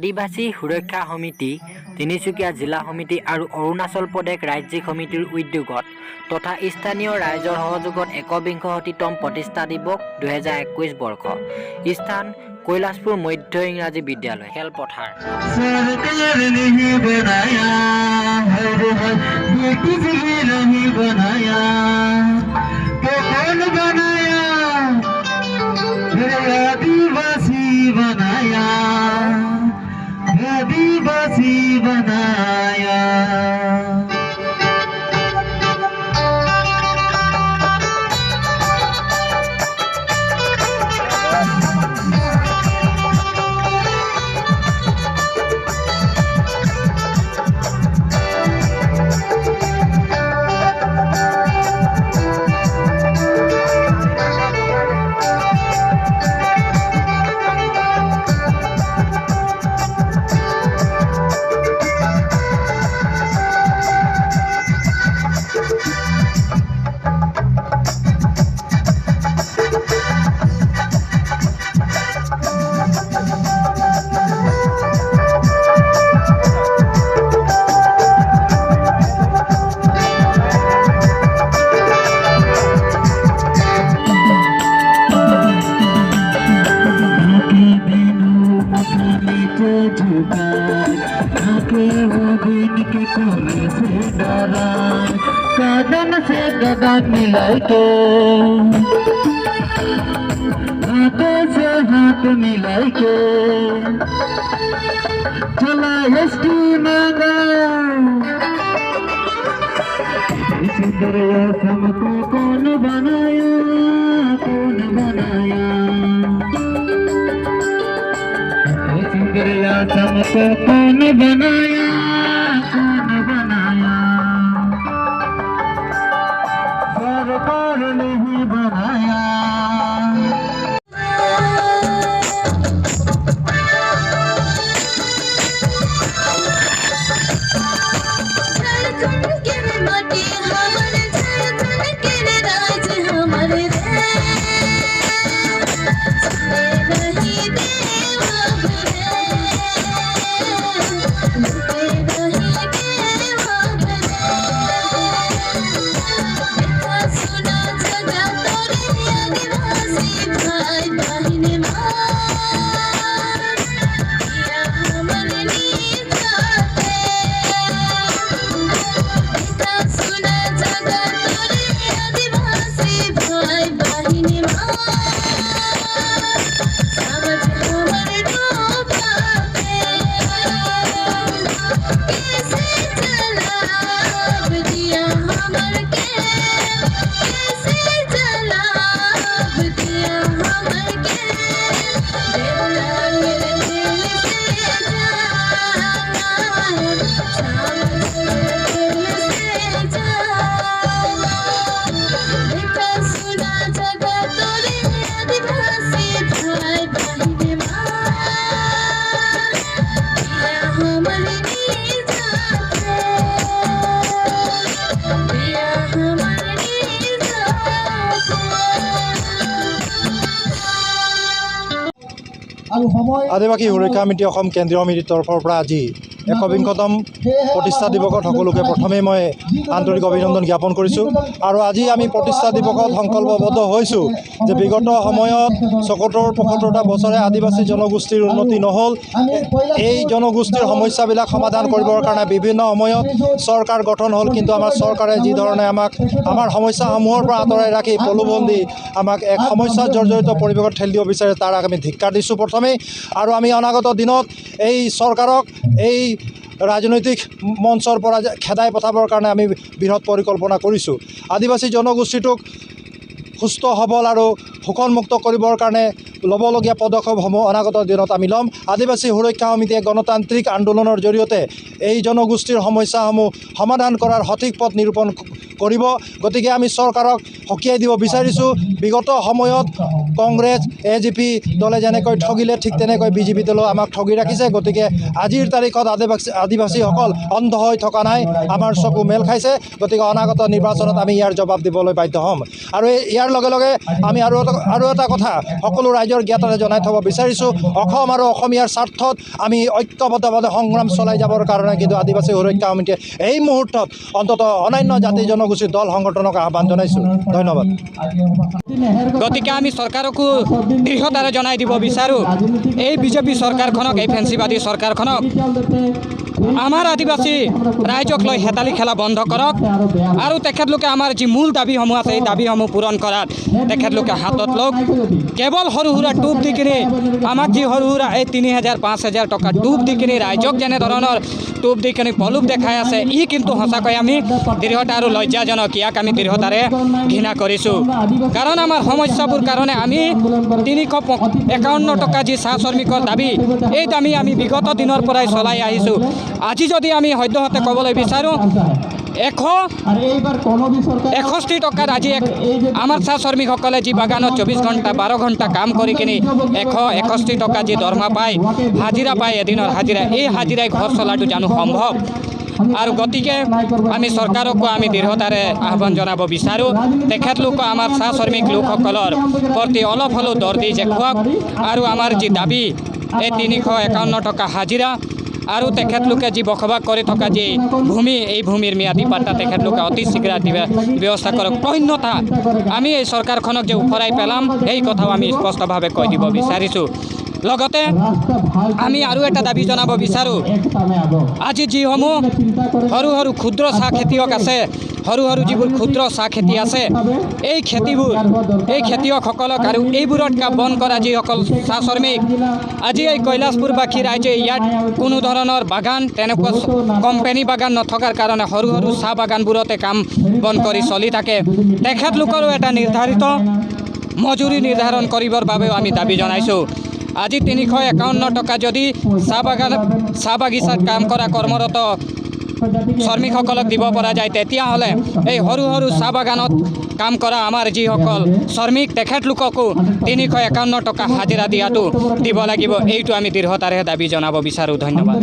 আদিবাসী সুৰক্ষা সমিতি, তিনিচুকীয়া জিলা সমিতি আৰু অৰুণাচল প্ৰদেশ ৰাজ্যিক সমিতিৰ উদ্যোগত তথা স্থানীয় ৰাইজৰ সহযোগত ১বিংশতিতম প্ৰতিষ্ঠা দিৱস ২০২১ বৰ্ষ। স্থান কৈলাশপুৰ মধ্য ইংৰাজী বিদ্যালয়, খেলপথাৰ। आदिवासी बनाया गगन से गगन मिलाई के हाथों से हाथ मिलाई के चला हिस्ट्री मांगा इस दरिया हमको कौन बनाया कौन बनाया इस दरिया हमको कौन बनाया कौन बनाया सरकार नहीं बनाया। আদিবাসী সুৰক্ষা সমিতি অসম কেন্দ্ৰীয় সমিতিৰ তৰফৰ পৰা আজি ১বিংশতম প্ৰতিষ্ঠা দিৱসত সকলোকে প্ৰথমে মই আন্তৰিক অভিনন্দন জ্ঞাপন কৰিছোঁ। আৰু আজি আমি প্ৰতিষ্ঠা দিৱসত সংকল্পবদ্ধ হৈছোঁ যে বিগত সময়ত ৭৭-৭৫টা বছৰে আদিবাসী জনগোষ্ঠীৰ উন্নতি নহ'ল। এই জনগোষ্ঠীৰ সমস্যাবিলাক সমাধান কৰিবৰ কাৰণে বিভিন্ন সময়ত চৰকাৰ গঠন হ'ল, কিন্তু আমাৰ চৰকাৰে যি ধৰণে আমাৰ সমস্যাসমূহৰ পৰা আঁতৰাই ৰাখি প্ৰলোভন আমাক এক সমস্যাত জৰ্জৰিত পৰিৱেশত ঠেলি দিব বিচাৰে, তাৰ আমি ধিক্কাৰ দিছোঁ প্ৰথমেই। আৰু আমি অনাগত দিনত এই চৰকাৰক এই ৰাজনৈতিক মঞ্চৰ পৰা খেদাই পঠাবৰ কাৰণে আমি বৃহৎ পৰিকল্পনা কৰিছোঁ। আদিবাসী জনগোষ্ঠীটোক সুস্থ সবল আৰু শোষণমুক্ত কৰিবৰ কাৰণে ল'বলগীয়া পদক্ষেপসমূহ অনাগত দিনত আমি ল'ম। আদিবাসী সুৰক্ষা সমিতিয়ে গণতান্ত্ৰিক আন্দোলনৰ জৰিয়তে এই জনগোষ্ঠীৰ সমস্যাসমূহ সমাধান কৰাৰ সঠিক পথ নিৰূপণ কৰিব। গতিকে আমি চৰকাৰক সকীয়াই দিব বিচাৰিছোঁ, বিগত সময়ত কংগ্ৰেছ AGP দলে যেনেকৈ ঠগিলে ঠিক তেনেকৈ BJP দলেও আমাক ঠগি ৰাখিছে। গতিকে আজিৰ তাৰিখত আদিবাসীসকল অন্ধ হৈ থকা নাই, আমাৰ চকু মেল খাইছে। গতিকে অনাগত নিৰ্বাচনত আমি ইয়াৰ জবাব দিবলৈ বাধ্য হ'ম। আৰু ইয়াৰ ইয়াৰ লগে লগে আমি আৰু এটা কথা সকলো ৰাইজৰ জ্ঞাতৰে জনাই থ'ব বিচাৰিছোঁ, অসম আৰু অসমীয়াৰ স্বাৰ্থত আমি ঐক্যবদ্ধভাৱে সংগ্ৰাম চলাই যাবৰ কাৰণে কিন্তু আদিবাসী সুৰক্ষা সমিতিয়ে এই মুহূৰ্তত অন্ততঃ অন্যান্য জাতি জনগোষ্ঠীৰ দল সংগঠনক আহ্বান জনাইছোঁ। ধন্যবাদ। গতিকে আমি চৰকাৰকো দৃঢ়তাৰে জনাই দিব বিচাৰোঁ, এই বিজেপি চৰকাৰখনক, এই ফেঞ্চিবাদী চৰকাৰখনক আমাৰ আদিবাসী ৰাইজক লৈ হেতালি খেলা বন্ধ কৰক আৰু তেখেতলোকে আমাৰ যি মূল দাবীসমূহ আছে এই দাবীসমূহ পূৰণ কৰাত তেখেতলোকে হাতত লওক। কেৱল সৰু সুৰা টোপ দি কিনি আমাক যি সৰু সুৰা এই ৩,০০০-৫,০০০ টকা টোপ দি কিনি ৰাইজক যেনেধৰণৰ টোপ দি কিনি পলুপ দেখাই আছে, ই কিন্তু সঁচাকৈ আমি দৃঢ়তা আৰু লজ্জাজনক, ইয়াক আমি দৃঢ়তাৰে ঘৃণা কৰিছোঁ। কাৰণ আমাৰ সমস্যাবোৰ কাৰণে আমি ৩৫১ টকা যি চাহ শ্ৰমিকৰ দাবী, এই দাবী আমি বিগত দিনৰ পৰাই চলাই আহিছোঁ। আজি যদি আমি সদ্যহতে ক'বলৈ বিচাৰোঁ ১৬১ টকাত আজি আমাৰ চাহ শ্ৰমিকসকলে যি বাগানত ২৪ ঘণ্টা ১২ ঘণ্টা কাম কৰি কিনি ১৬১ টকা যি দৰমহা পায়, হাজিৰা পায়, এদিনৰ হাজিৰা, এই হাজিৰাই ঘৰ চলাটো জানো সম্ভৱ? আৰু গতিকে আমি চৰকাৰকো আমি দৃঢ়তাৰে আহ্বান জনাব বিচাৰোঁ, তেখেতলোকক আমাৰ চাহ শ্ৰমিক লোকসকলৰ প্ৰতি অলপ হ'লেও দৰ্দি দেখুৱাওক আৰু আমাৰ যি দাবী এই ৩৫১ টকা হাজিৰা আৰু তেখেতলোকে যি বসবাস কৰি থকা যি ভূমি, এই ভূমিৰ ম্যাদী পাট্টা তেখেতলোকে অতি শীঘ্ৰে ব্যৱস্থা কৰক। অন্যথা আমি এই চৰকাৰখনক যে উফৰাই পেলাম, এই কথাও আমি স্পষ্টভাৱে কৈ দিব বিচাৰিছোঁ। লগতে আমি আৰু এটা দাবী জনাব বিচাৰোঁ, আজি যিসমূহ সৰু সৰু ক্ষুদ্ৰ চাহ খেতিয়ক আছে, সৰু সৰু যিবোৰ ক্ষুদ্ৰ চাহ খেতি আছে, এই খেতিয়কসকলক আৰু এইবোৰত কাম বন কৰা যিসকল চাহ শ্ৰমিক, আজি এই কৈলাশপুৰবাসী ৰাইজে ইয়াত কোনো ধৰণৰ বাগান, তেনেকুৱা কোম্পানী বাগান নথকাৰ কাৰণে সৰু সৰু চাহ বাগানবোৰতে কাম বন কৰি চলি থাকে। তেখেতলোকৰো এটা নিৰ্ধাৰিত মজুৰি নিৰ্ধাৰণ কৰিবৰ বাবেও আমি দাবী জনাইছোঁ। আজি ৩৫১ টকা যদি চাহ বাগিচাত কাম কৰা কৰ্মৰত শ্ৰমিকসকলক দিব পৰা যায়, তেতিয়াহ'লে এই সৰু সৰু চাহ বাগানত কাম কৰা আমাৰ যিসকল শ্ৰমিক, তেখেতলোককো ৩৫১ টকা হাজিৰা দিয়াটো দিব লাগিব। এইটো আমি দৃঢ়তাৰে দাবী জনাব বিচাৰোঁ। ধন্যবাদ।